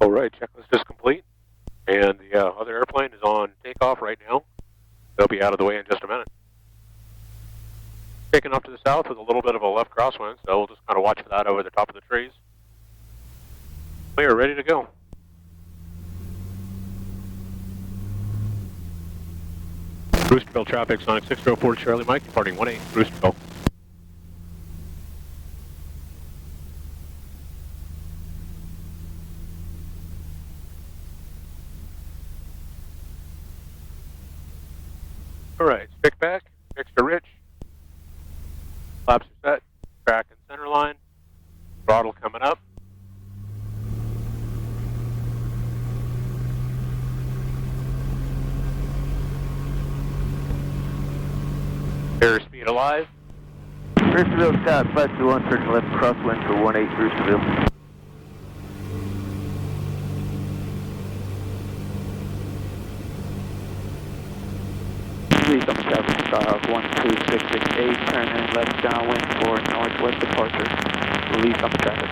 All right, checklist is complete, and the other airplane is on takeoff right now. They'll be out of the way in just a minute. Taking off to the south with a little bit of a left crosswind, so we'll just kind of watch for that over the top of the trees. We are ready to go. Brewsterville traffic, Sonex 604 Charlie Mike, departing 18 Brewsterville. All right, stick back, extra rich. Flaps are set, track and center line. Throttle coming up. Airspeed alive. Brewsterville, Scott, 521, turn left crosswind for 18 Brewsterville. Please on traffic style 12668, turn in left downwind for northwest departure. Release on traffic.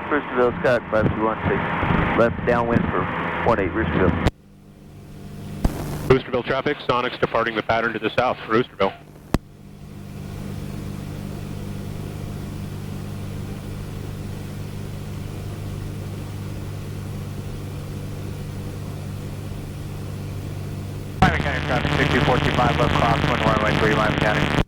Brewsterville, Scott, 5216, left downwind for 18 Brewsterville. Brewsterville traffic, Sonex departing the pattern to the south, Brewsterville. Miami County traffic, 62425, left crosswind, runway 3, Miami County.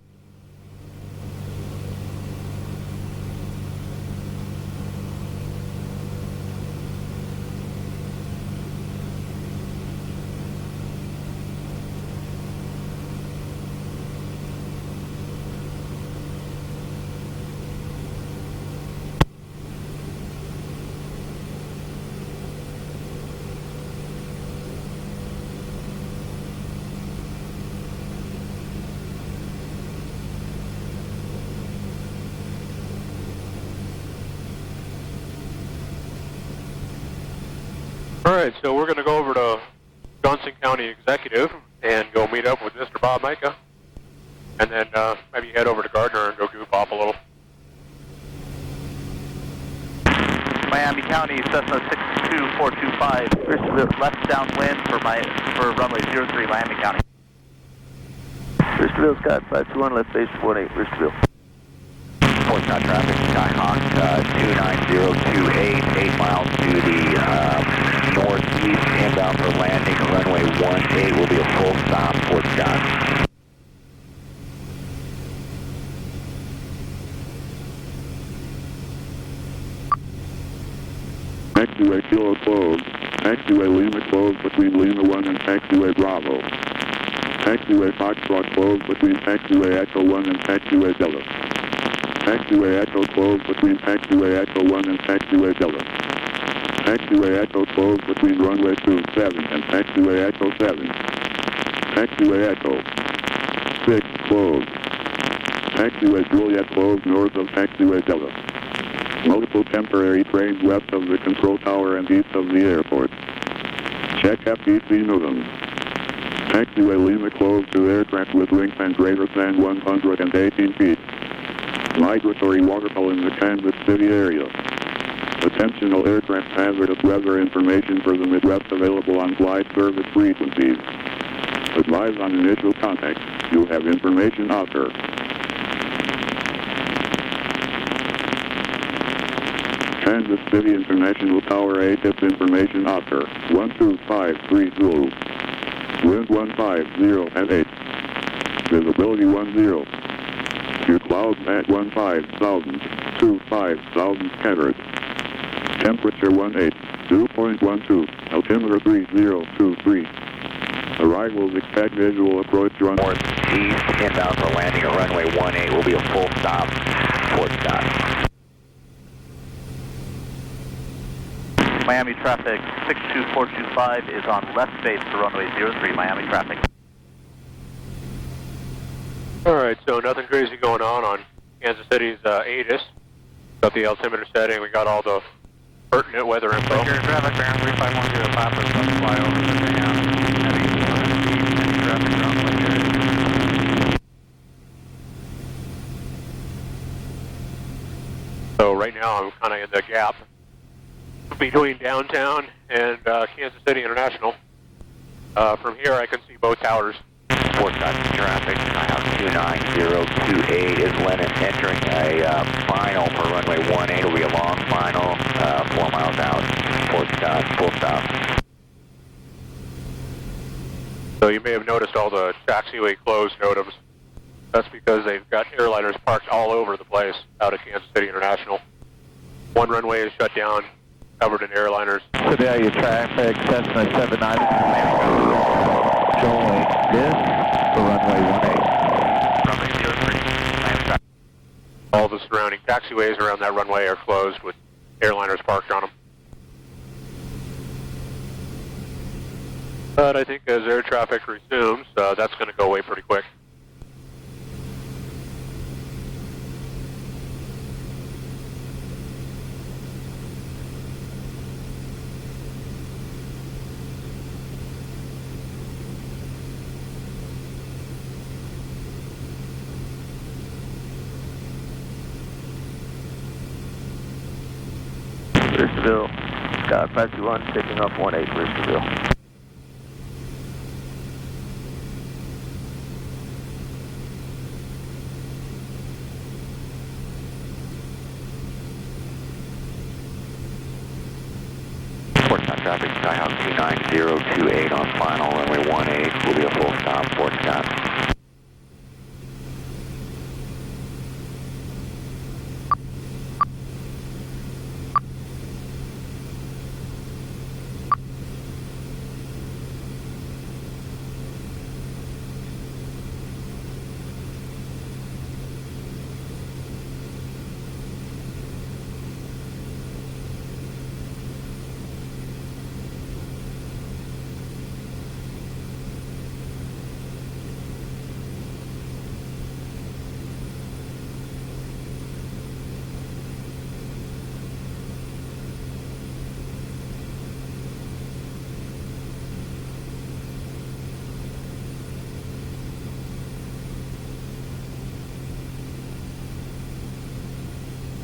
All right, so we're going to go over to Johnson County Executive and go meet up with Mr. Bob Mika, and then maybe head over to Gardner and go goof off a little. Miami County, Cessna 62425, Brewsterville, left downwind for runway 03, Miami County. Brewsterville, Scott, 521, left base 18 Brewsterville. Port Scott traffic, Skyhawk 29028, 8 miles to the northeast, inbound for landing, runway 18 will be a full stop, Port Scott. Taxiway Kilo closed. Taxiway Lima closed between Lima 1 and Taxiway Bravo. Taxiway Foxtrot closed between Taxiway Echo 1 and Taxiway Delta. Taxiway Echo closed between Taxiway Echo 1 and Taxiway Delta. Taxiway Echo closed between runway 27 and Taxiway Echo 7. Taxiway Echo 6 closed. Taxiway Juliet closed north of Taxiway Delta. Multiple temporary trains west of the control tower and east of the airport. Check FTC Newton. Taxiway Lima closed to aircraft with wingspan greater than 118 feet. Migratory waterfowl in the Kansas City area. Attention all aircraft hazardous weather information for the Midwest available on flight service frequencies. Advise on initial contact. You have information offer. Kansas City International Tower ATIP information offer 12530. Wind 150 at 8. Visibility 10. Your clouds at 15,000 to 5,000 scattered. Temperature 18, 2.12, altimeter 3023. Arrivals expect visual approach runway Northeast, inbound for landing at runway 18 will be a full stop, Port Scott. Miami traffic 62425 is on left base to runway 03, Miami traffic. All right, so nothing crazy going on Kansas City's ATIS. Got the altimeter setting. We got all the pertinent weather info. Traffic bearing 3510 Papa, let's fly over the dam. Heavy 200 feet, any traffic around like right now I'm kind of in the gap between downtown and Kansas City International. From here I can see both towers. 4 Scott traffic, Skyhawk 29028 is Lennon entering a final for runway 18. It'll be a long final, 4 miles out. 4 Scott, full stop. So you may have noticed all the taxiway closed notams. That's because they've got airliners parked all over the place out of Kansas City International. One runway is shut down, covered in airliners. Today, your traffic, Cessna 79 showing this for runway 18. Runway 03. All the surrounding taxiways around that runway are closed with airliners parked on them. But I think as air traffic resumes, that's going to go away pretty quick. Bristol, Scott 521, picking up 18 Bristol. Traffic, Skyhawk 29028 on final, runway 18 will be a full stop, 4 Scott.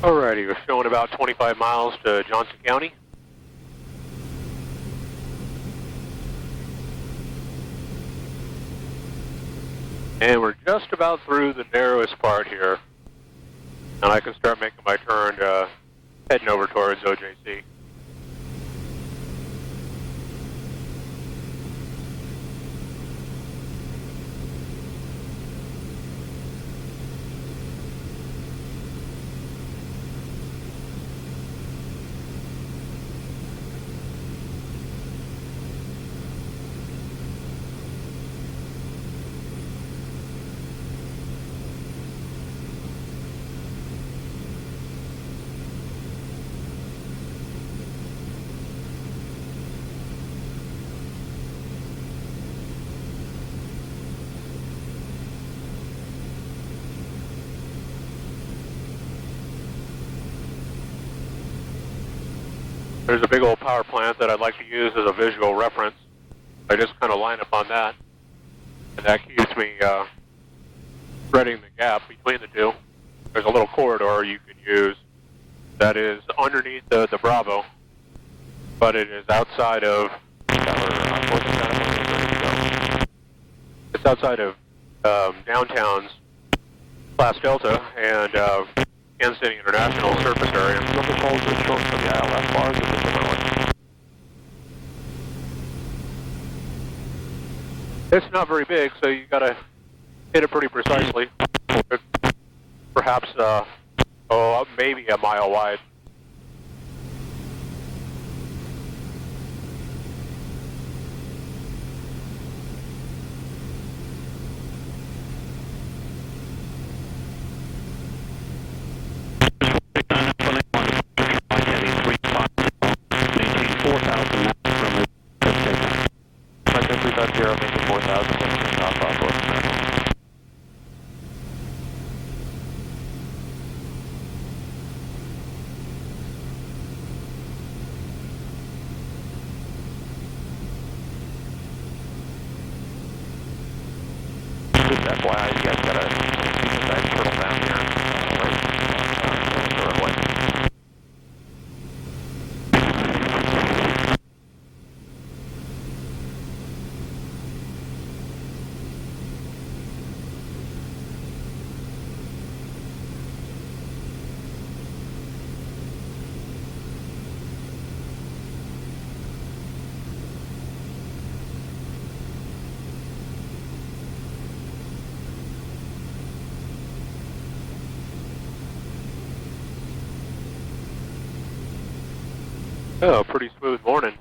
Alrighty, we're showing about 25 miles to Johnson County. And we're just about through the narrowest part here. And I can start making my turn heading over towards OJC. There's a big old power plant that I'd like to use as a visual reference. I just kind of line up on that, and that keeps me spreading the gap between the two. There's a little corridor you can use that is underneath the Bravo, but it is outside of it's outside of downtown's Class Delta and Kansas City International surface area. It's not very big, so you got to hit it pretty precisely. Perhaps, maybe a mile wide. FYI, you guys got a decent-sized turtle down here. Right, Oh, pretty smooth morning.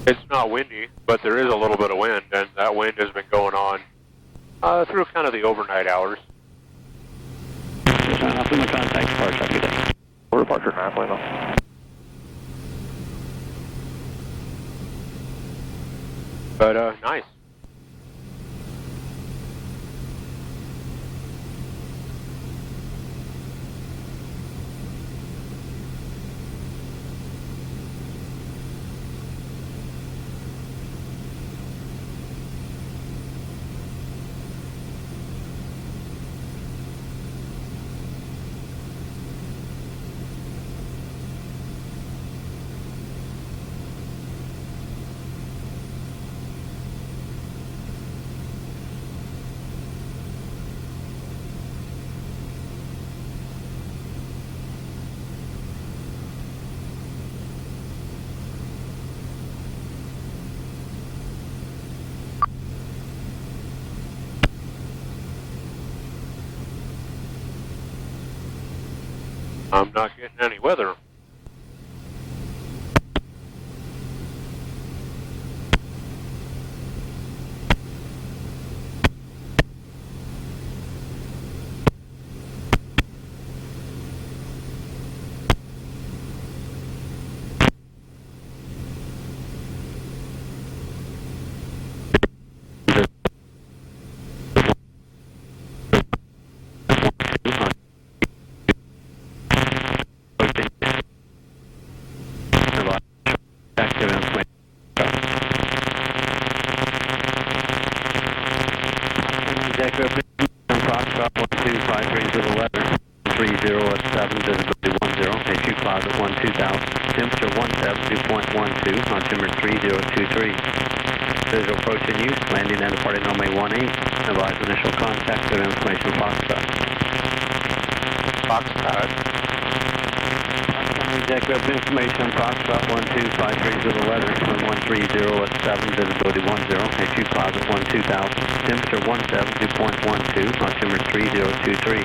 It's not windy, but there is a little bit of wind, and that wind has been going on through kind of the overnight hours. Up in the contact departure, copy that. Departure 9.0. But nice. I'm not getting any weather. Visual approach in use, landing and departing runway 18. Advise initial contact of information Foxtrot. Foxtrot. Executive information Foxtrot 12530 to the weather, 130 at 7, visibility 10, HU closet 12000, temperature 17, 2.12, altimeter 3023.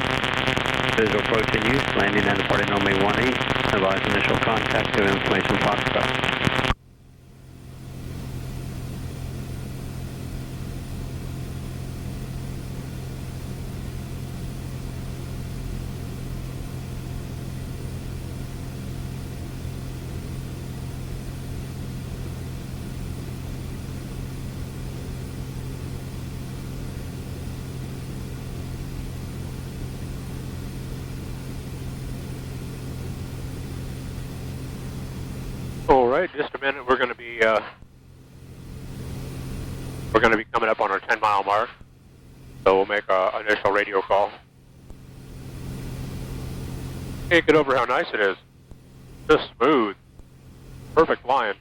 Visual approach in use, landing and departing runway 18. Advise initial contact of information Foxtrot. All right, just a minute. We're going to be coming up on our 10-mile mark, so we'll make an initial radio call. Can't get over how nice it is. Just smooth, perfect line.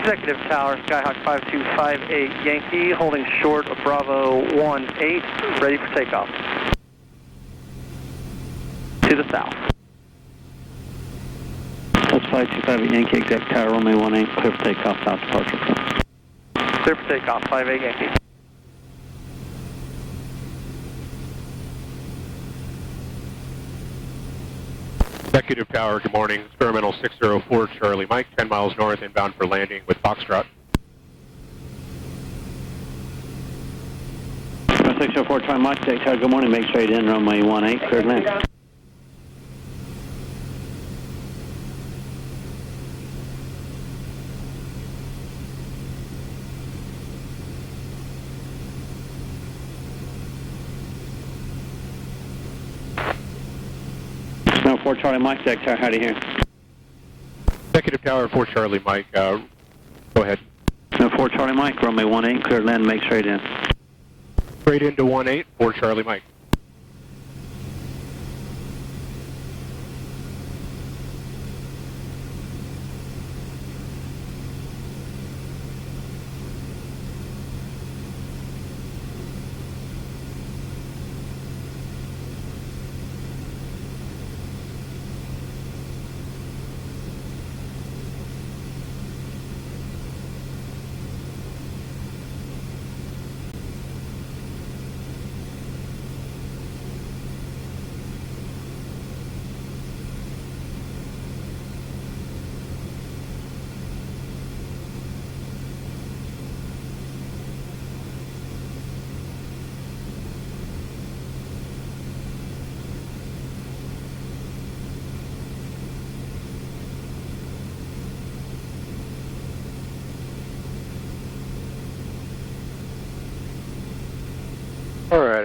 Executive Tower, Skyhawk 5258 Yankee, holding short of Bravo 18, ready for takeoff. To the south. That's 525 Yankee, Executive Tower, runway 18, clear for takeoff, south departure. Clear for takeoff, 58 Yankee. Executive Tower, good morning. Experimental 604 Charlie Mike, 10 miles north, inbound for landing with Foxtrot. 604 Charlie Mike, Executive Tower, good morning. Make straight in, runway 18, cleared land. Snow 4 Charlie Mike, Executive Tower, how do you hear? Executive Tower, 4 Charlie Mike, go ahead. Snow 4 Charlie Mike, runway 18, cleared land, make straight in. Straight into 18, 4 Charlie Mike.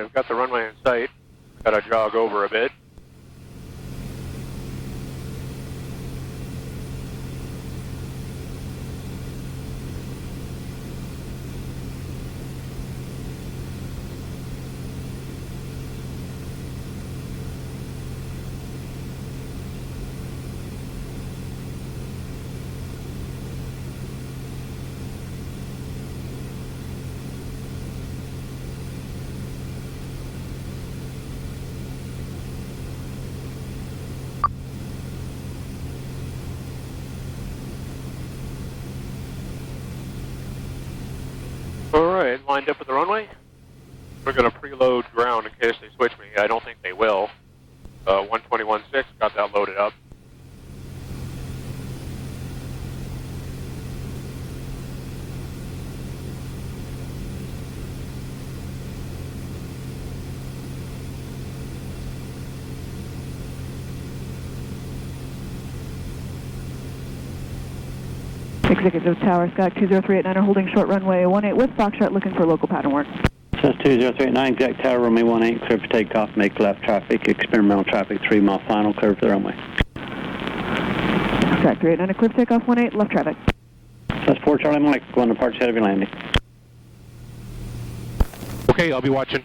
we've got the runway in sight. Got to jog over a bit. Alright, lined up at the runway. We're going to preload ground in case they switch me. I don't think they will. 121.6, got that loaded up. Executive Tower, Sky 20389 are holding short runway 18 with Foxtrot looking for local pattern work. Says 20389, Exec Tower, runway 18, clear for takeoff, make left traffic, experimental traffic, 3 mile final, clear for the runway. Sky 389, clear for takeoff 18, left traffic. Says 4 Charlie Mike, going to departure heavy landing. Okay, I'll be watching.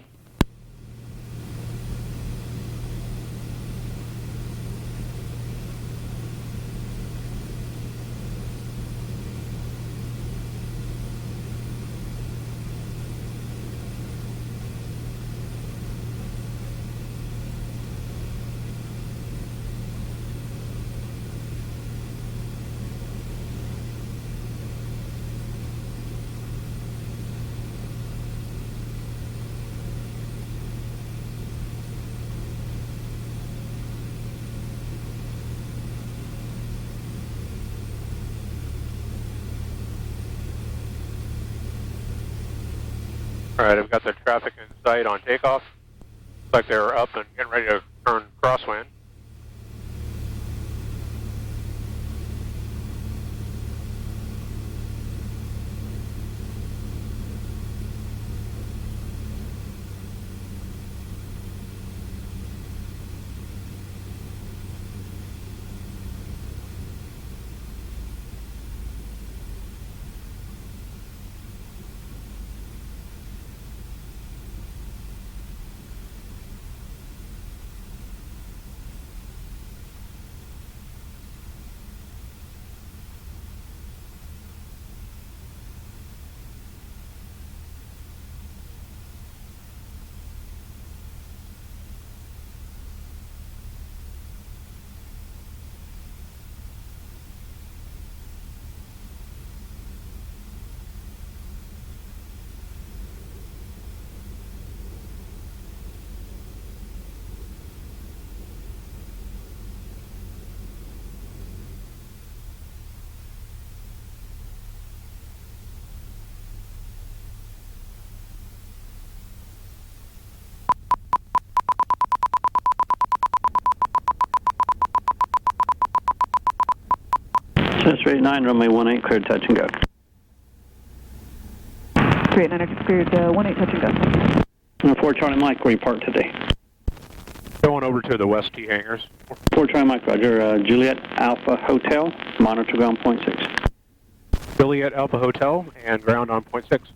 Alright, I've got the traffic in sight on takeoff. Looks like they're up and getting ready to turn crosswind. Says 389, runway 18, cleared touch and go. 389, cleared 18, touch and go. And 4 Charlie Mike, where you parked today? Going over to the West T hangars. 4 Charlie Mike, Roger. Juliet Alpha Hotel, monitor ground point 6. Juliet Alpha Hotel and ground on point 6.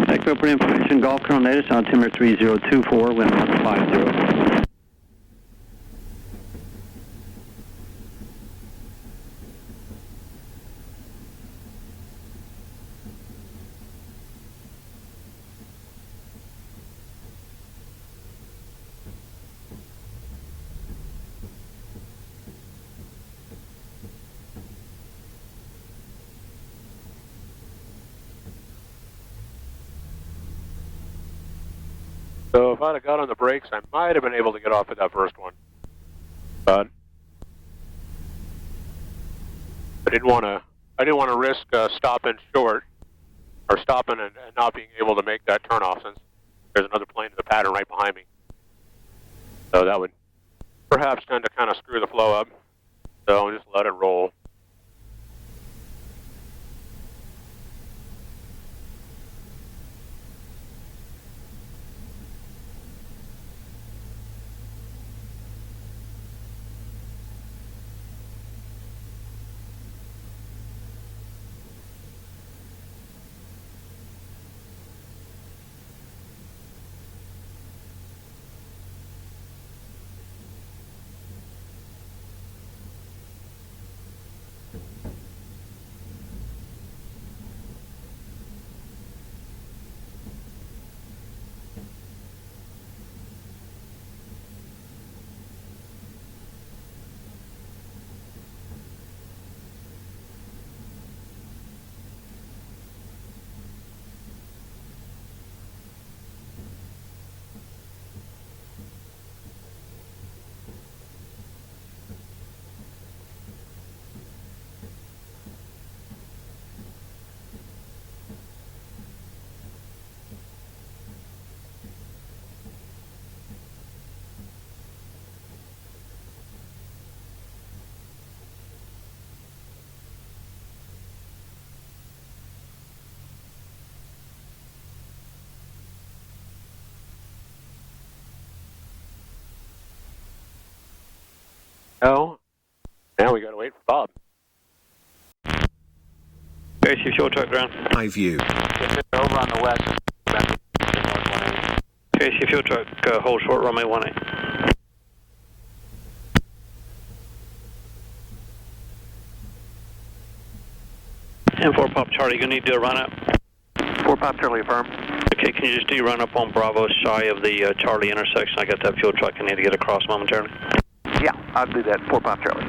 Echo for information, Golf Coronado, altimeter 3024, wind 150. So if I'd have got on the brakes, I might have been able to get off at that first one. But I didn't want to risk stopping short or stopping and not being able to make that turnoff since there's another plane in the pattern right behind me. So that would perhaps tend to kind of screw the flow up. So I'll just let it roll. Oh, now we got to wait for Bob. Base your fuel truck ground. High view. Over on the west. Base your fuel truck, hold short runway 18. And 4 Pop Charlie, you're going to need to do a run up. 4 Pop Charlie, affirm. Okay, can you just do run up on Bravo shy of the Charlie intersection? I got that fuel truck I need to get across momentarily. Yeah, I'll do that. 4 Pop Charlie.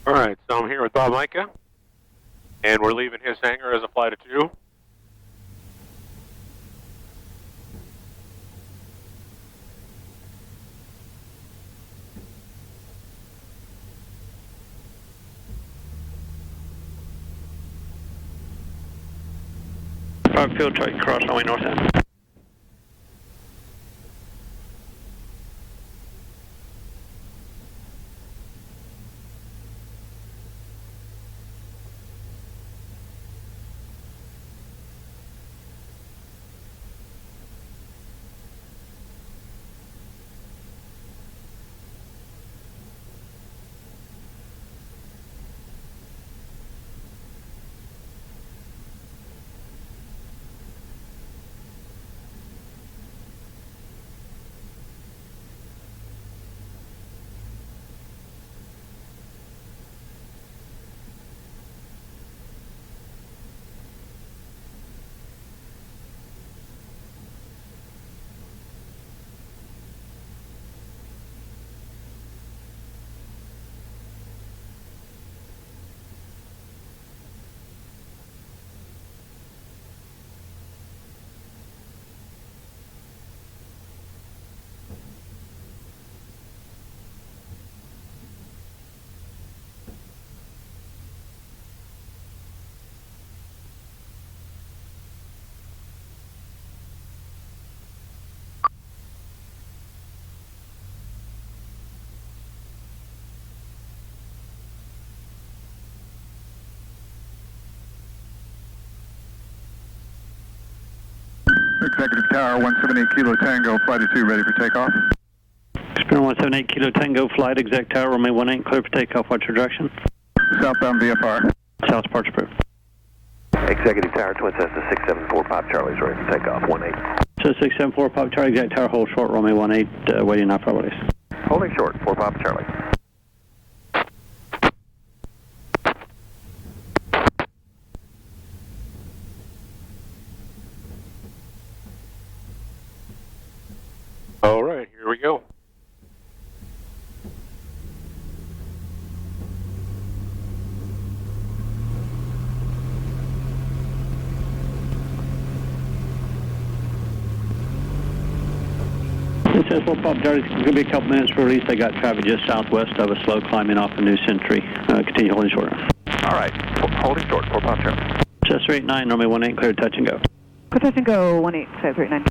All right, so I'm here with Bob Mika, and we're leaving his hangar as a flight of 2. Fuel truck, cross runway north end. Executive Tower, 178 Kilo Tango, flight of 2, ready for takeoff. Spirit 178 Kilo Tango, flight, exec tower, runway 18, clear for takeoff, what's your direction? Southbound VFR. South departure approved. Executive Tower, Twin Cessna 674 Pop Charlie's ready for takeoff, 18. So 674 Pop Charlie, exec tower, hold short, runway 18, waiting off our release. Holding short, 4 Pop Charlie. All right, here we go. It says 4 Pop Charlie, it's going to be a couple minutes for release. They got traffic just southwest of us, slow climbing off a New Century. Continue holding short. All right, holding short, 4 Pop Charlie. Chester 89, runway 18, clear touch and go. Clear touch and go, 185389.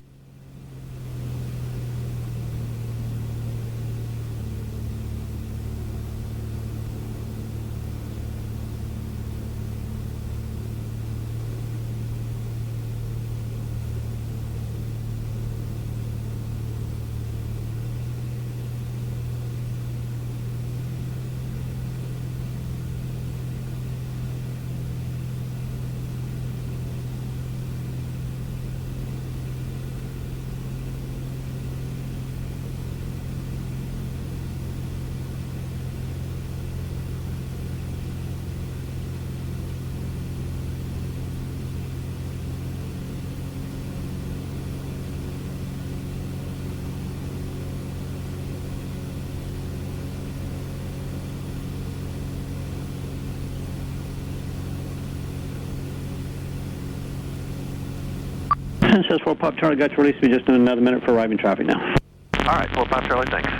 It says 4 Pop Charlie, got to release me just in another minute for arriving traffic now. All right, 4 Pop Charlie, thanks.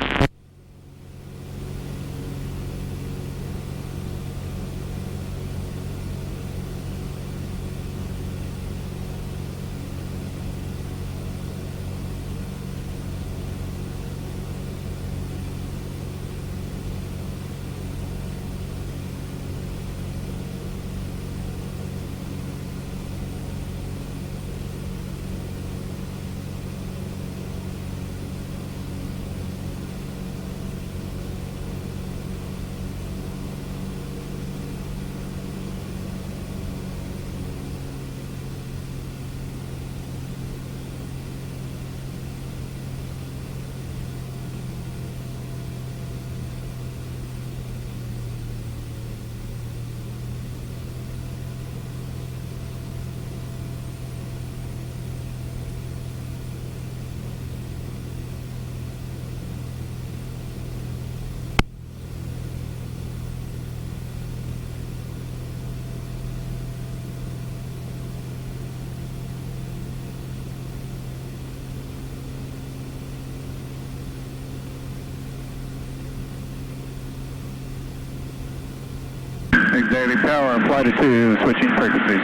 Cube, Daily Tower, flight to 2, switching frequencies.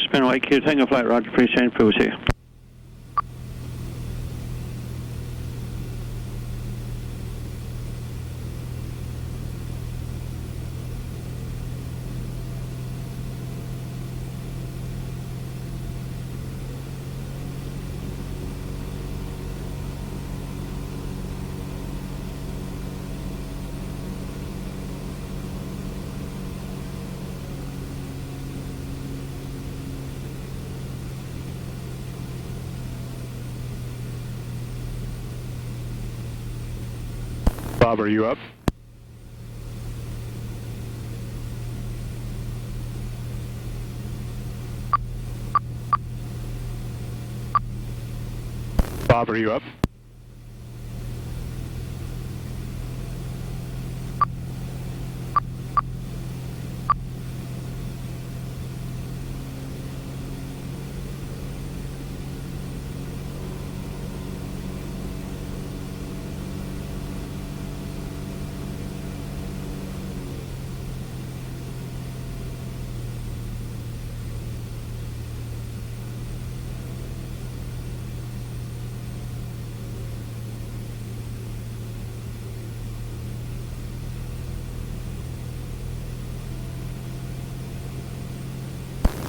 Spin White Cube, Tango Flight, Roger, free change, full to you. Bob, are you up? Bob, are you up?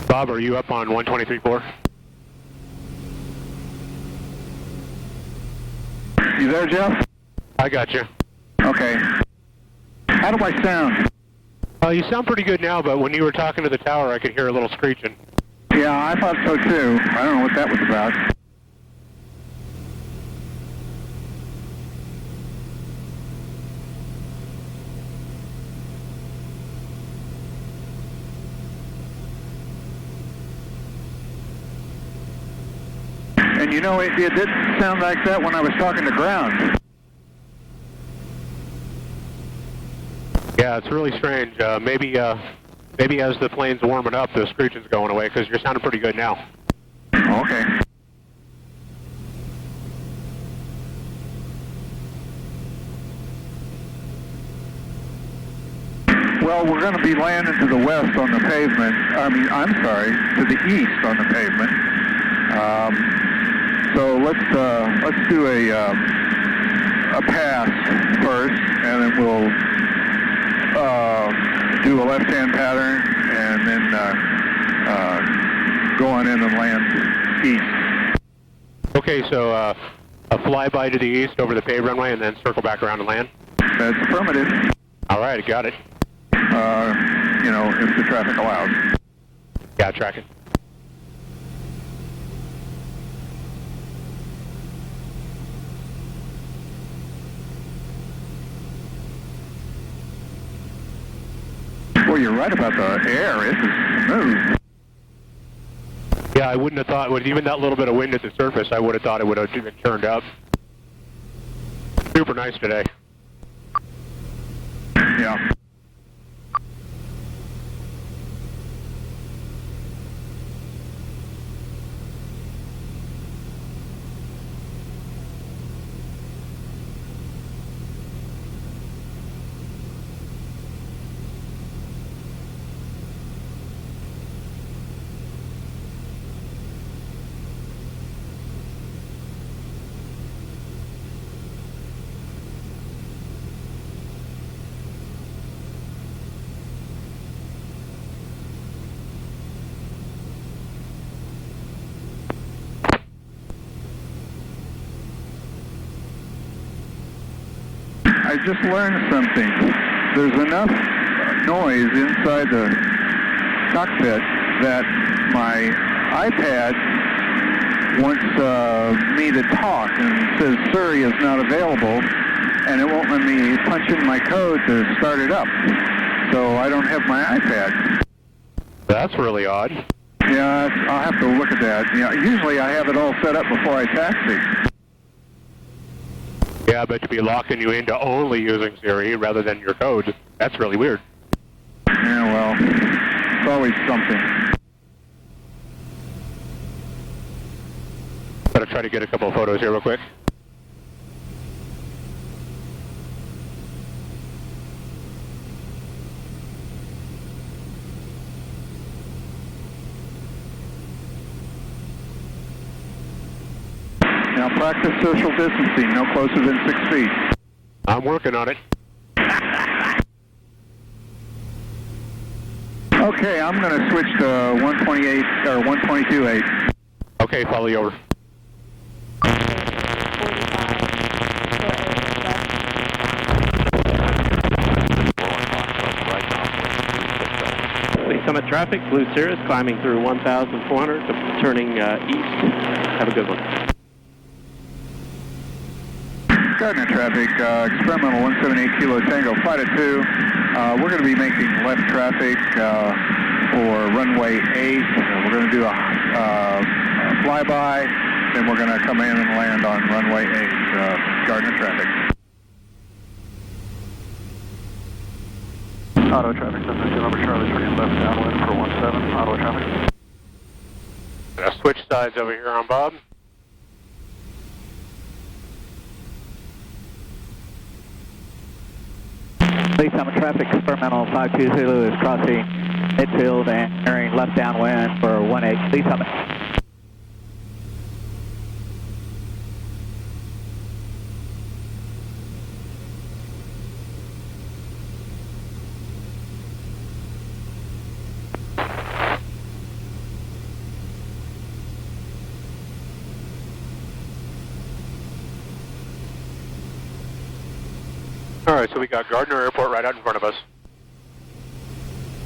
Bob, are you up on 123.4? You there, Jeff? I got you. Okay. How do I sound? You sound pretty good now, but when you were talking to the tower, I could hear a little screeching. Yeah, I thought so too. I don't know what that was about. And you know, it didn't sound like that when I was talking to ground. Yeah, it's really strange. Maybe as the plane's warming up, the screeching's going away, because you're sounding pretty good now. Okay. Well, we're going to be landing to the west on the pavement. I'm sorry, to the east on the pavement. So let's do a pass first, and then we'll do a left-hand pattern, and then go on in and land east. Okay, so a flyby to the east over the paved runway, and then circle back around and land? That's affirmative. All right, got it. You know, if the traffic allows. Yeah, tracking. Well, you're right about the air. It's smooth. Yeah, I wouldn't have thought, with even that little bit of wind at the surface, I would have thought it would have been turned up. Super nice today. Yeah. I just learned something. There's enough noise inside the cockpit that my iPad wants me to talk and says Surrey is not available, and it won't let me punch in my code to start it up. So I don't have my iPad. That's really odd. Yeah, I'll have to look at that. Yeah, usually I have it all set up before I taxi. Yeah, but to be locking you into only using Siri rather than your code, that's really weird. Yeah, well, it's always something. Gotta try to get a couple of photos here real quick. Now practice social distancing, no closer than 6 feet. I'm working on it. Okay, I'm going to switch to 128 or 122.8. Okay, follow you over. Lee Summit traffic, Blue Cirrus climbing through 1,400, turning east. Have a good one. Gardner traffic, experimental 178 Kilo Tango, flight at 2. We're going to be making left traffic for runway 8. We're going to do a flyby, then we're going to come in and land on runway 8, Gardner traffic. Auto traffic, number Charlie, turning left downwind for 17, auto traffic. Gonna switch sides over here on Bob. Lee Summit traffic, experimental 52 Zulu is crossing midfield and entering left downwind for 18, Lee Summit. All right, so we got Gardner Airport right out in front of us.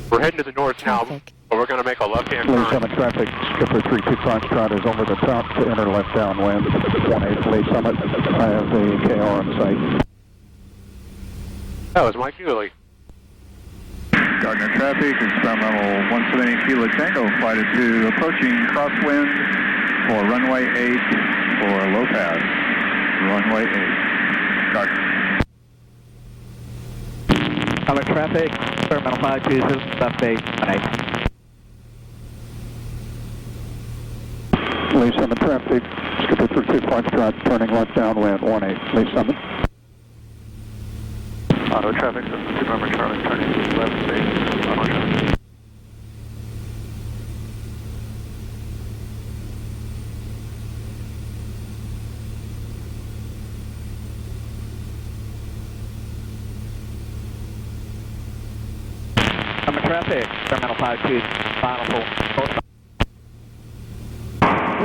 We're heading to the north now, but we're going to make a left-hand Lee turn. Summit traffic, skipper 32 Foxtrot is over the top to enter left downwind. 18 Lee Summit, I have the KR on site. That was Mike Dooley. Gardner traffic, experimental 178 Kilo Tango, flight at 2, approaching crosswind for runway 8 for a low pass. Runway 8, Gardner. Summit traffic, experimental 52 Zulu, left base 18. Lee Summit traffic, skipper 32 Foxtrot, turning left downwind. 18 Lee Summit. Auto traffic, number Charlie, turning left base, auto traffic. Summit traffic, experimental 52, final full.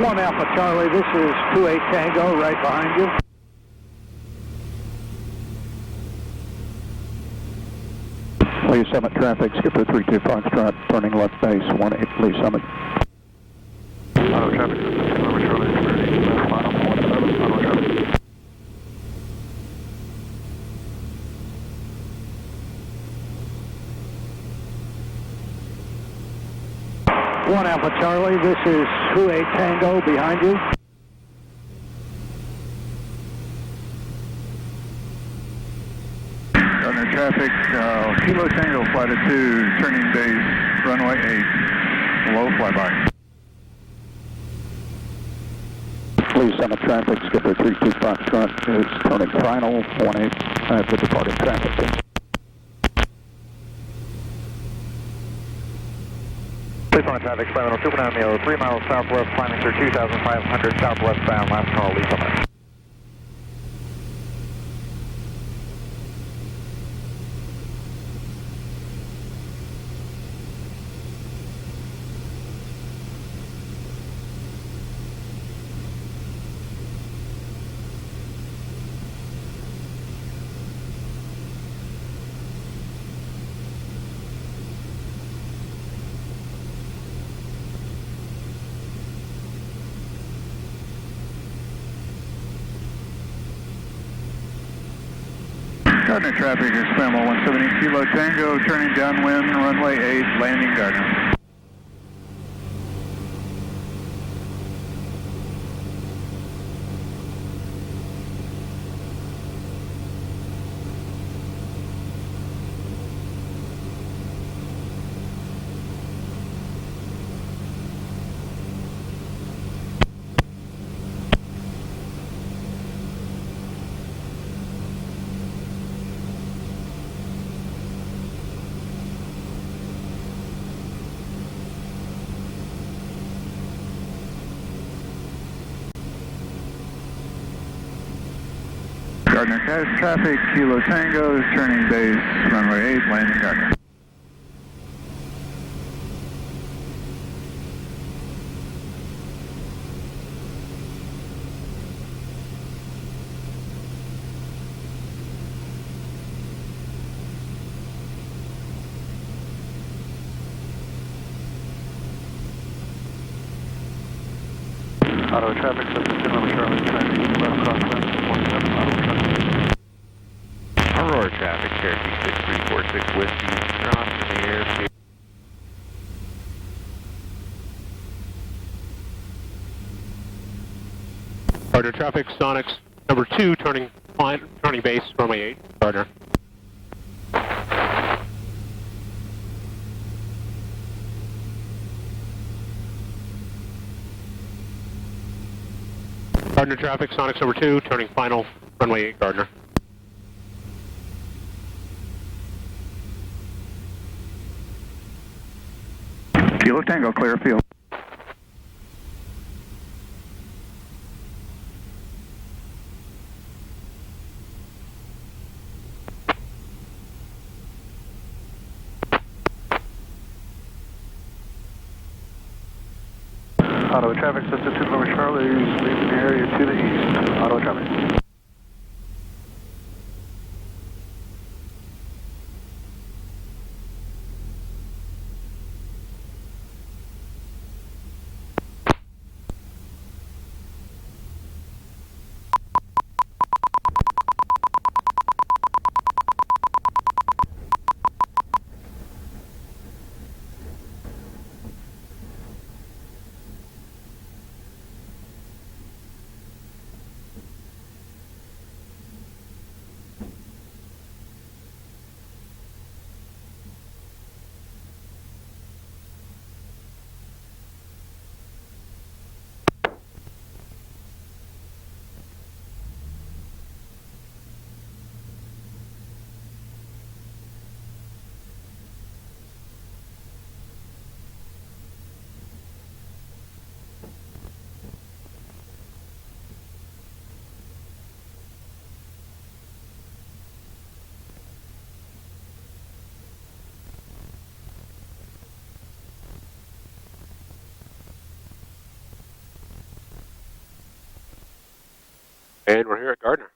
1 Alpha Charlie, this is 28 Tango, right behind you. Lee Summit traffic, skipper 32 Foxtrot, turning left base, 18 Lee Summit. Auto traffic, number Charlie, turning left final, 17, auto traffic. 1 Alpha Charlie, this is 28 Tango, behind you. Gardner traffic, Kilo Tango, flight at 2, turning base, runway 8, low flyby. Lee Summit traffic, skipper 32 Foxtrot is turning final, 18 at the departing traffic. Lee Summit traffic, experimental 290, 3 miles southwest, climbing through 2,500 southwestbound, last call, Lee Summit. Gardner traffic, experimental 170 Kilo Tango, turning downwind, runway 8, landing Gardner. Gardner traffic, Kilo Tango, turning base, runway 8, landing Gardner. Auto traffic, subject 10 Charlie, traffic, left crosswind, 17, auto traffic. Aurora traffic, Cherokee 6346 Whiskey, cross in the air. Gardner traffic, Sonex number 2, turning base, runway 8, Gardner. Gardner traffic, Sonex number 2, turning final, runway 8, Gardner. Kilo Tango, clear field. Auto traffic, subject 10 Charlie, leaving the area to the east. Auto traffic. And we're here at Gardner.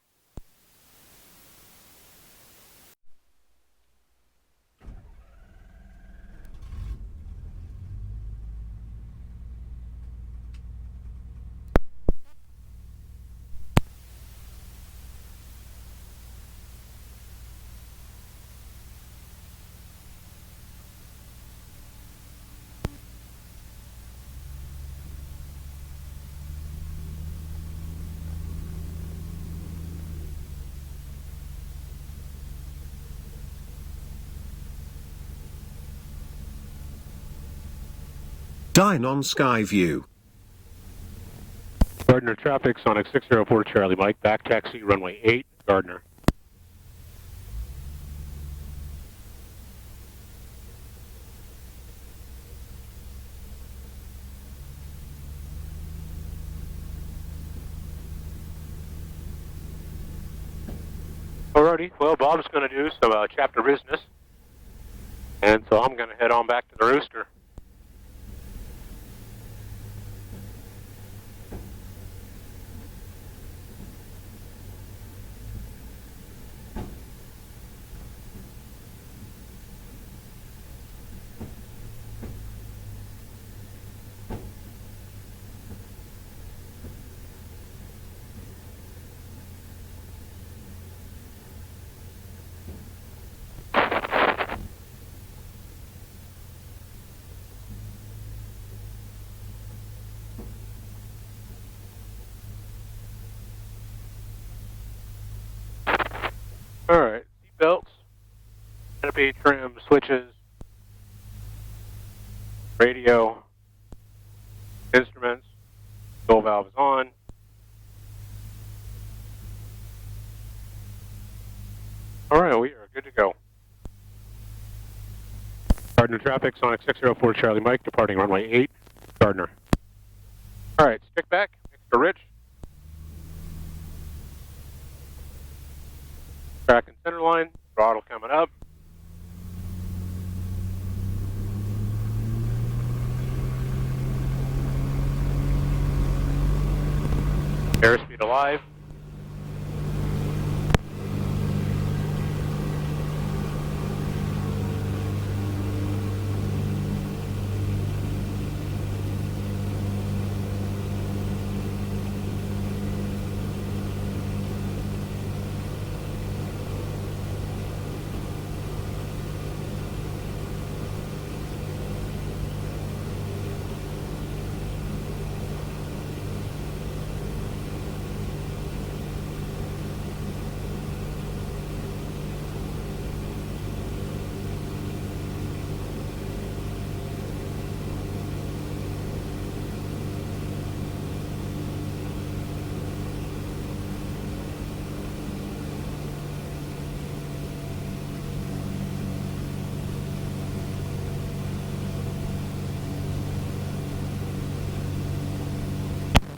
Dine on Skyview. Gardner traffic, Sonic 604 Charlie Mike, back taxi, runway 8, Gardner. Alrighty, well, Bob's going to do some chapter business, and so I'm going to head on back to the rooster. Alright, seatbelts, canopy, trim, switches, radio, instruments, control valve is on. Alright, we are good to go. Gardner traffic, Sonic 604 Charlie Mike, departing runway 8, Gardner. Alright, stick back, extra rich. Track and center line, throttle coming up. Airspeed alive.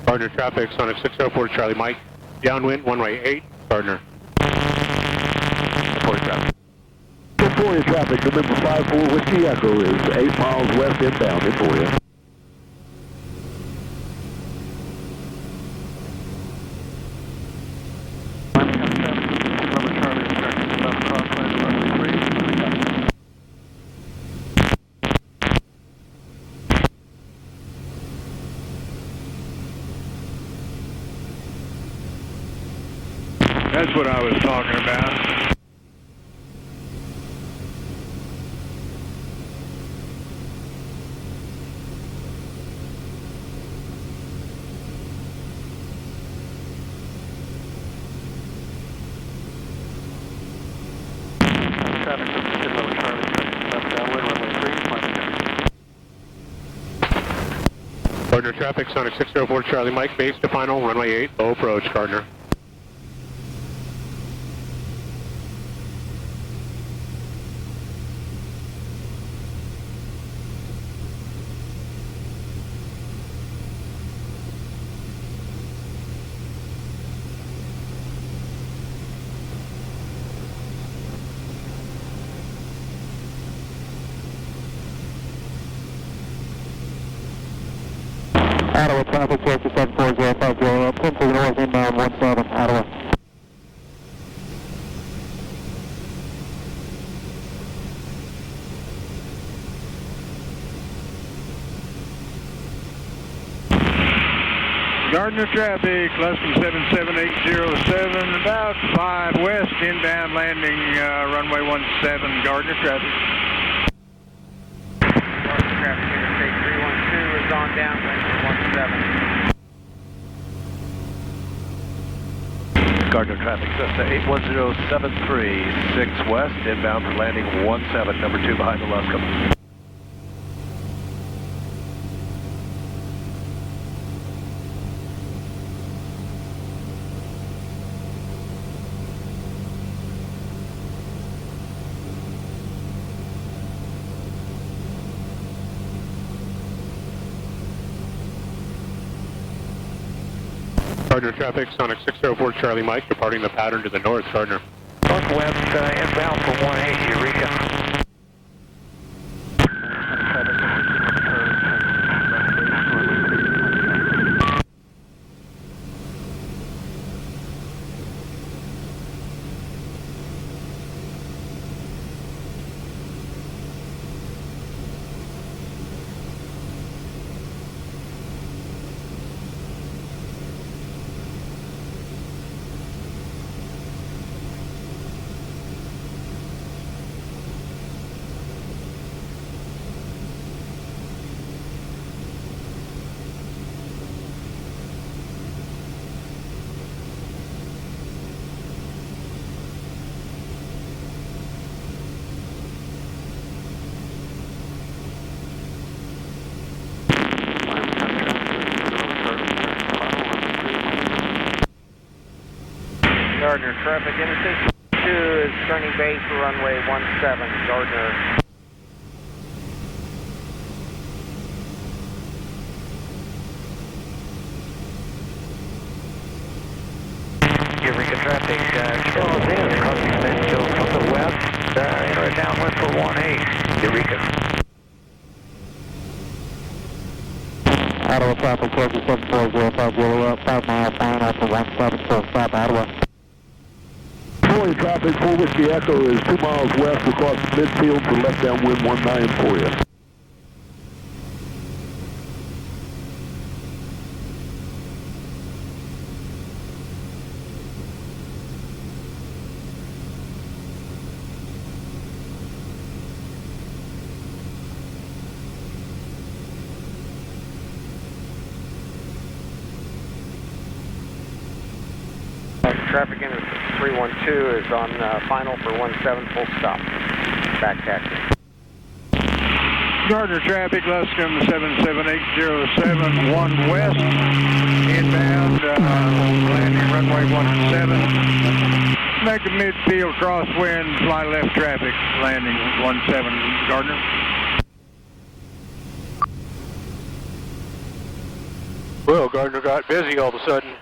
Gardner traffic, Sonex 604 Charlie Mike. Downwind, one-way 8, Gardner. Report traffic. 4 traffic, November 54 Whiskey Echo is 8 miles west inbound, Emporia. That's what I was talking about. Gardner traffic, Sonex 604 Charlie Mike, base to final, runway 8, low approach, Gardner. Ottawa traffic, Cherokee 74050, 10 to the north, inbound 17, Ottawa. Gardner traffic, Luscombe 77807, about 5 west, inbound landing, runway 17, Gardner traffic. Gardner traffic, Interstate 312 is on downwind for 17. Gardner traffic, Cessna 81073, 6 west, inbound for landing 17, number 2 behind the Luscombe. Gardner traffic, Sonex 604 Charlie Mike, departing the pattern to the north, Gardner. Northwest, inbound for 18, Eureka. Gardner traffic, Interstate 2 is turning base for runway 17, Gardner. Eureka traffic, Charles in, crossing enter downwind for 18, Eureka. Ottawa traffic, 74050, 5 miles down after 174, Ottawa. Troy traffic, 4 Whiskey Echo is 2 miles west across midfield for left downwind 19 for you. Traffic in 312 is on final for 17 full stop. Back taxi. Gardner traffic, Luscombe 77807, 1 west, inbound, landing runway 17. Make a midfield crosswind, fly left traffic, landing 17, Gardner. Well, Gardner got busy all of a sudden.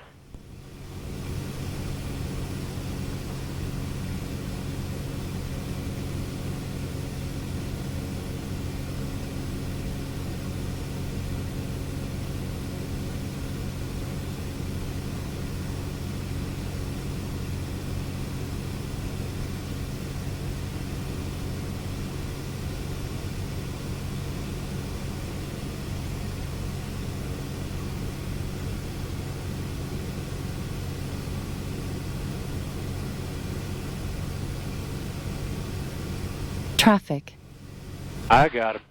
Traffic. I got him.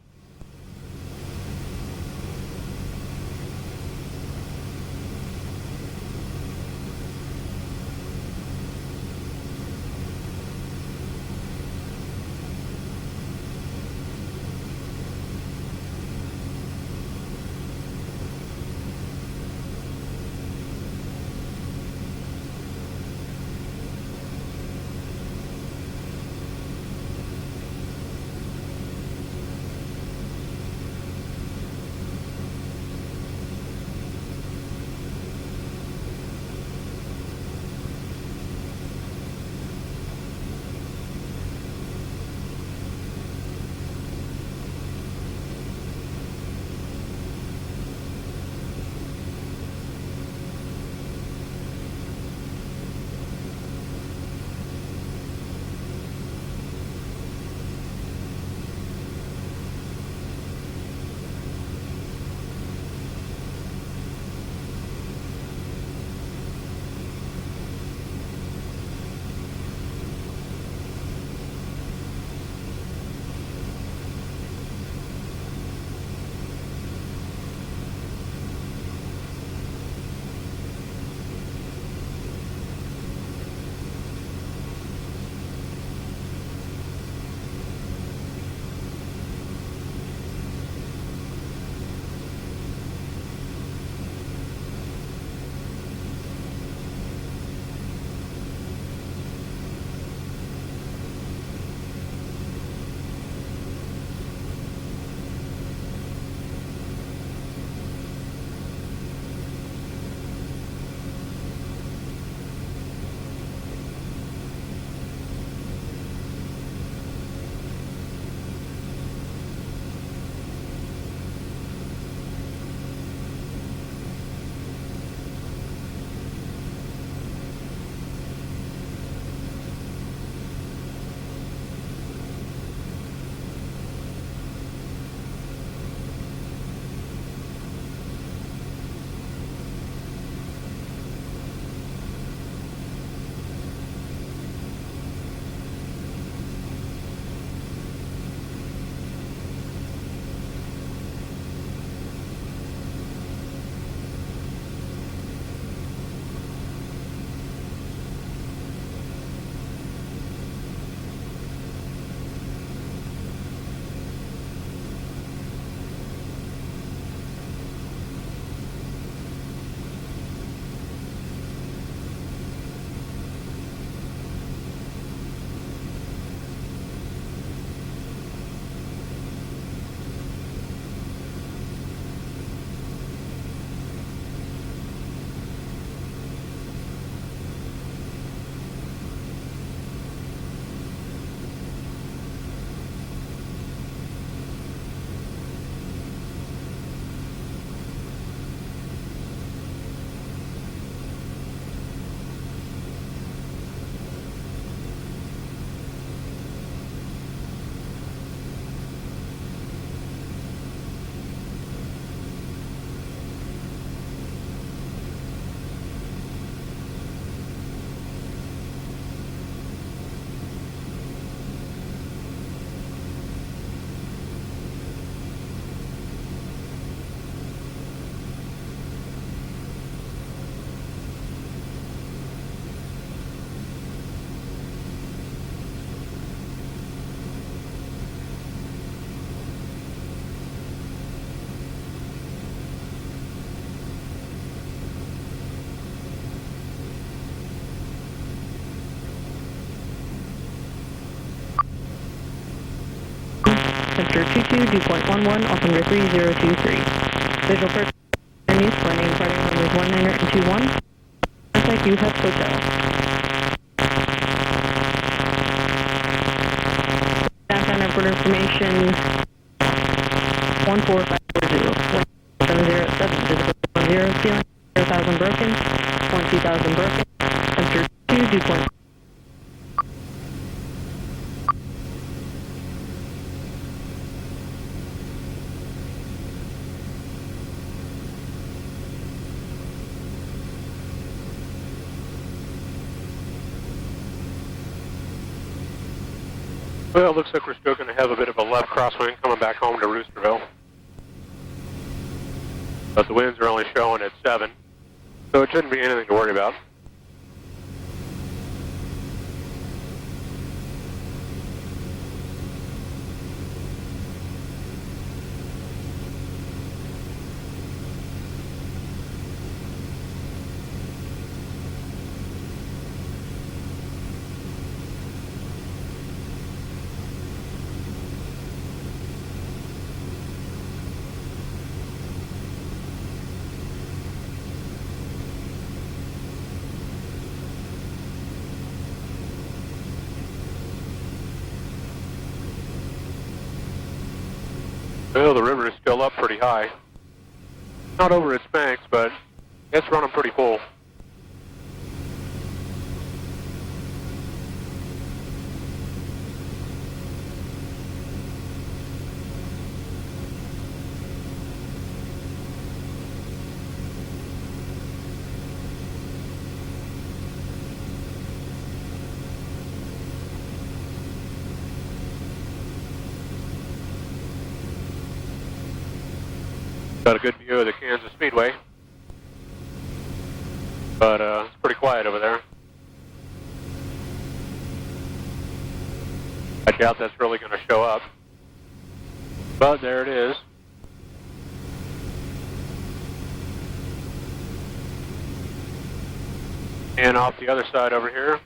temperature 22, dew point 11, altimeter 3023. Visual person news landing departing runways 19er and 21. Contact U-Hub Hotel. Downtown airport information 14540. 707, visibility 10, ceiling 0,000 broken, 2000 broken, temperature 2, dew point. Well, it looks like we're still going to have a bit of a left crosswind coming back home to Roosterville. But the winds are only showing at 7, so it shouldn't be anything to worry about. Well, the river is still up pretty high. Not over its banks, but it's running pretty full. Got a good view of the Kansas Speedway, but it's pretty quiet over there. I doubt that's really going to show up, but there it is. And off the other side over here,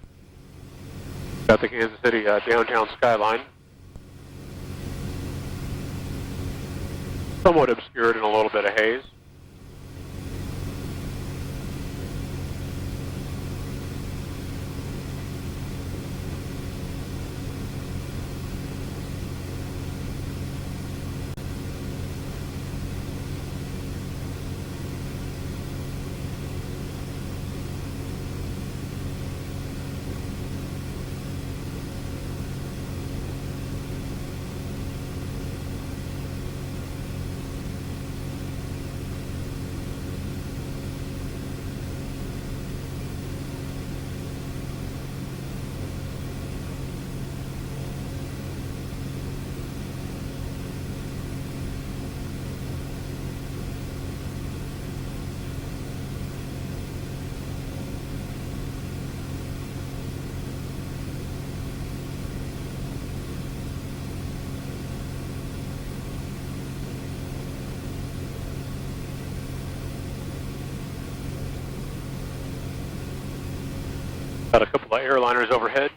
got the Kansas City downtown skyline. Somewhat obscured in a little bit of haze. Got a couple of airliners overhead.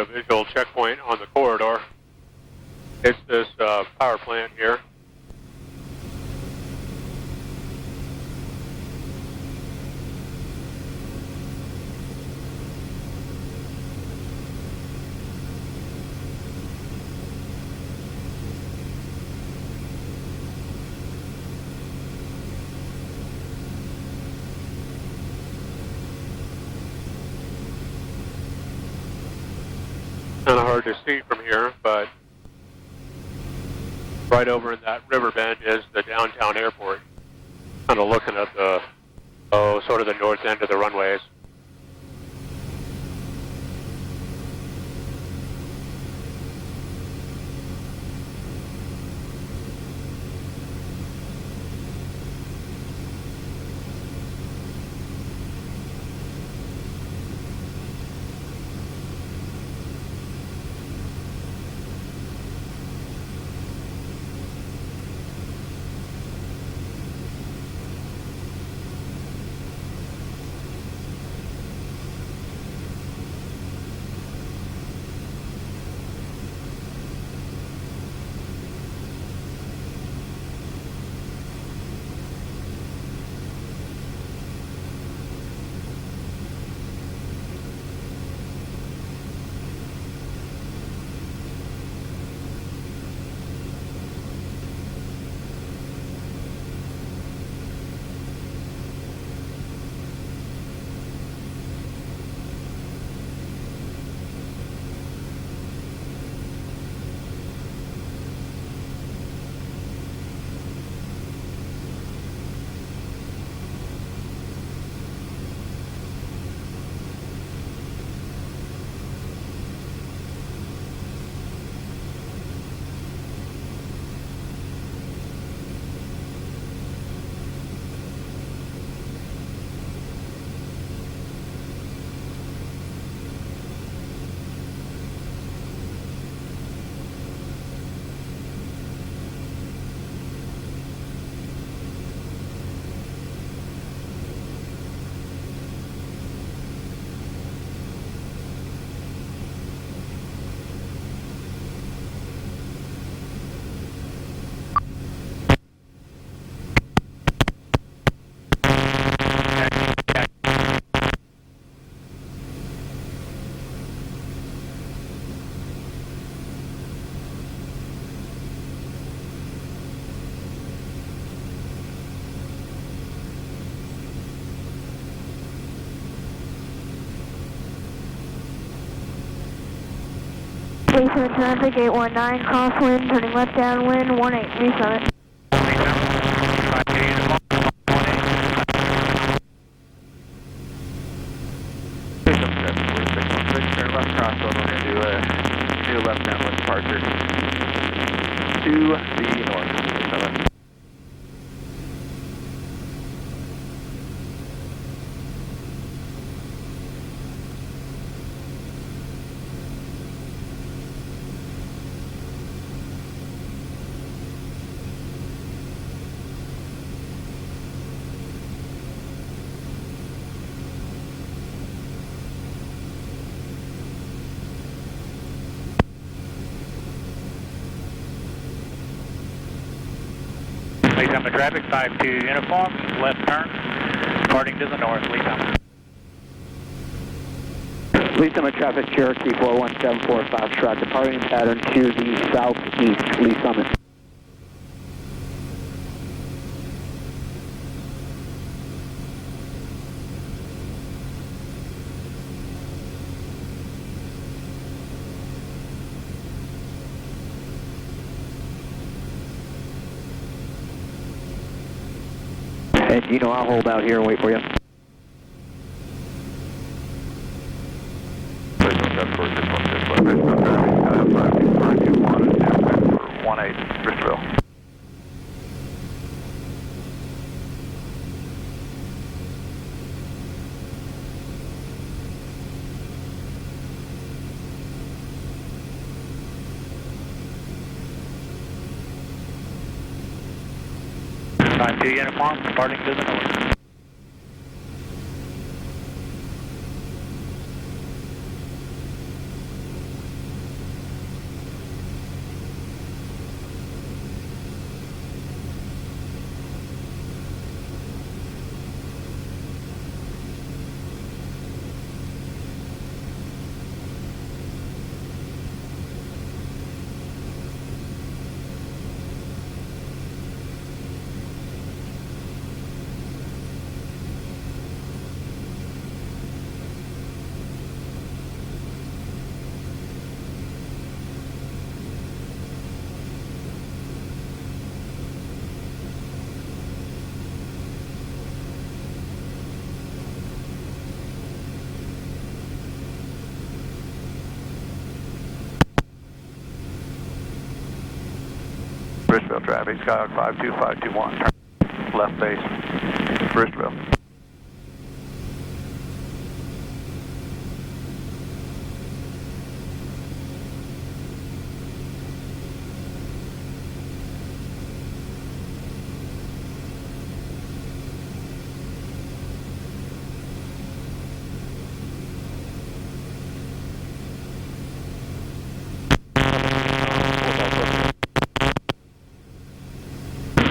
a visual checkpoint on the corridor. It's this power plant here. Kind of hard to see from here, but right over in that river bend is the downtown airport. Kind of looking at the, sort of the north end of the runways. Station traffic 819, crosswind, turning left downwind, 18, resummit. Turn left crossover, we're going to do a new left downwind departure to the north. Lead time of traffic, 52 uniform, left turn, departing to the north, lead time. Lead time of traffic, Cherokee 4174 Foxtrot, departing pattern to the southeast, Lee Summit. And you know I'll hold out here and wait for you. Please don't have for 616, 18, Bristol. Time 2 uniform, departing to the north. Bruceville traffic, Skyhawk 52521, turn left base, Bruceville.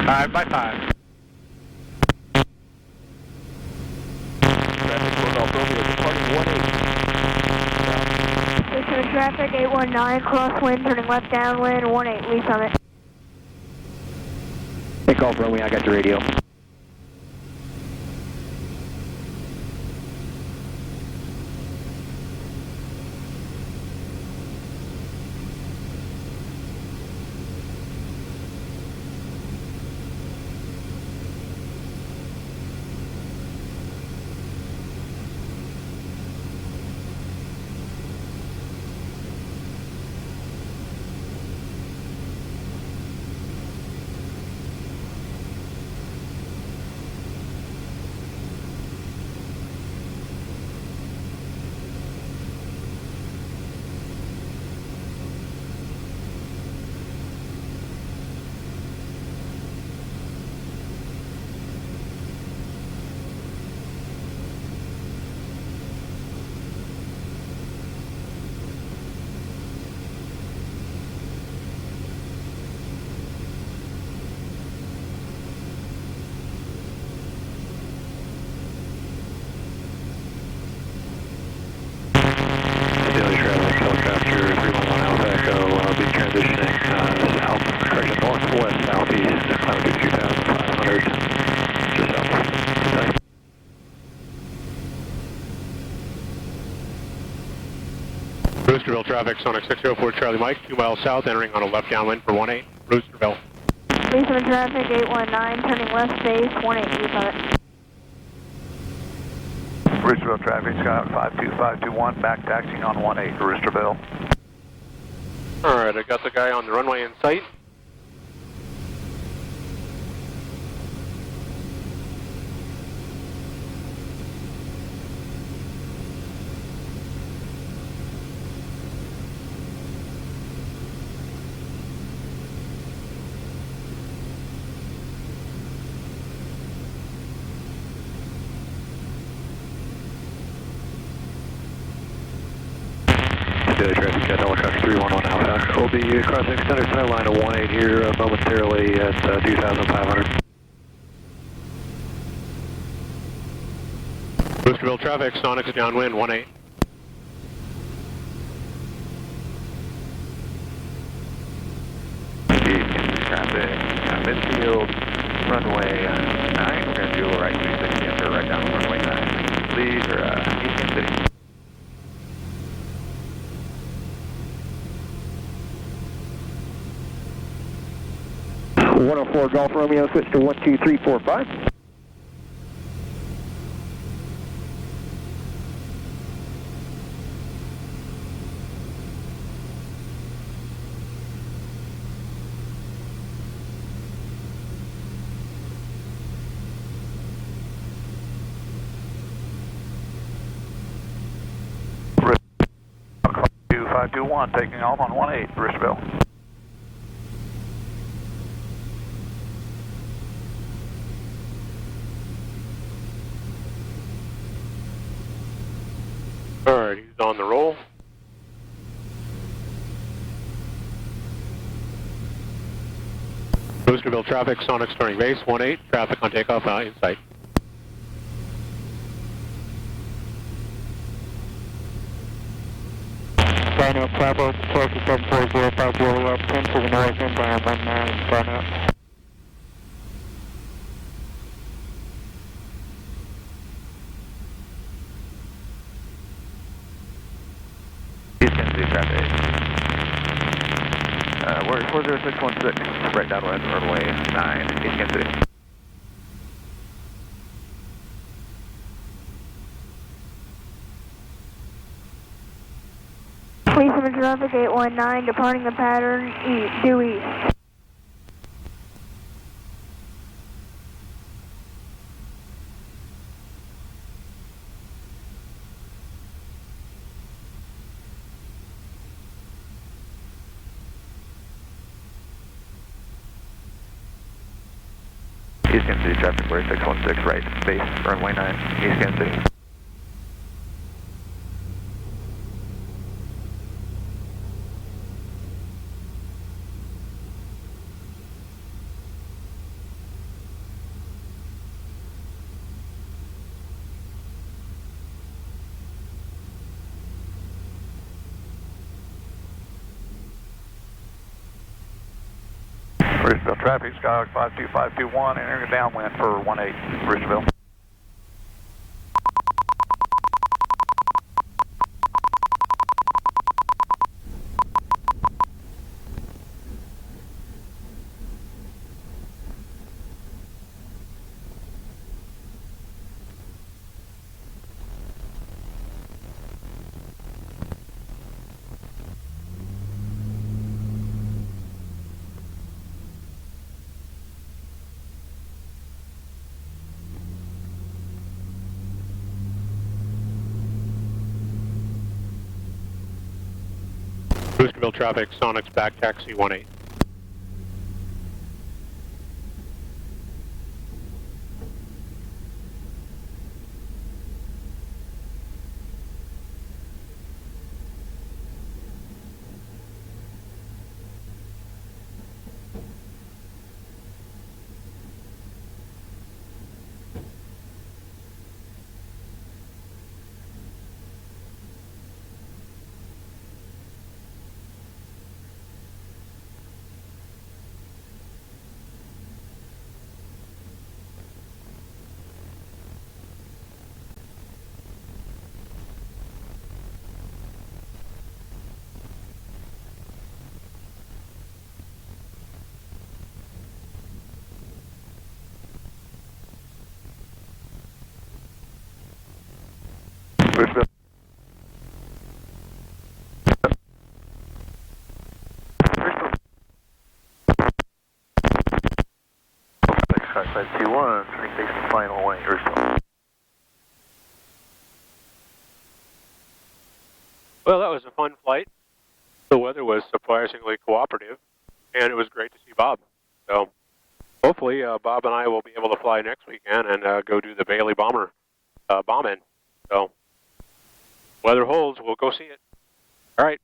Five by five. Traffic, Cornell Romeo, departing 18. Eastern traffic, 819, crosswind, turning left downwind, 18, Lee Summit. Take off, Romeo, I got your radio. Daily traffic, helicopter 311 Alpha Echo, will be transitioning south, correction, northwest, southeast, latitude 2,500, just southwest. Brewsterville traffic, Sonex 604 Charlie Mike, 2 miles south, entering on a left downwind for 18, Brewsterville. Lee Summit traffic, 819, turning left base, 18, Lee Summit. Bruceville traffic, Skyhawk 52521, back taxiing on 18, Brewsterville. Alright, I got the guy on the runway in sight. Daily traffic, helicopter 311 Alpha. We'll be crossing extended center line of 18 here momentarily at 2,500. Brewsterville traffic, Sonex downwind, 18. Traffic, midfield, runway 9, we're going to do a right 360 after right down runway 9. Please, or East Kansas City. .104 Golf Romeo, switch to 12345. Bridge 521, taking off on 18, Brewsterville. Alright, he's on the roll. Brewsterville traffic, Sonex turning base, 18, traffic on takeoff in sight. Sign up, Bravo, 74050 left, 10 to the north, inbound, 19, sign up. East Kansas City traffic. We're 40616, right downwind, runway 9, East Kansas City. Lee Summit traffic, 819, departing the pattern, due east. East Kansas City traffic, Square 616, right, base, runway 9, East Kansas City. Bridgeville traffic, Skyhawk 52521, entering a downwind for 18, Bridgeville. Boosterville traffic, Sonex back taxi 18. Bridgeville. Skyhawk 521, turning base and final way, Bridgeville. Well, that was a fun flight. The weather was surprisingly cooperative, and it was great to see Bob. So hopefully Bob and I will be able to fly next weekend and go do the Bailey bomber bomb-in. So weather holds, we'll go see it. All right.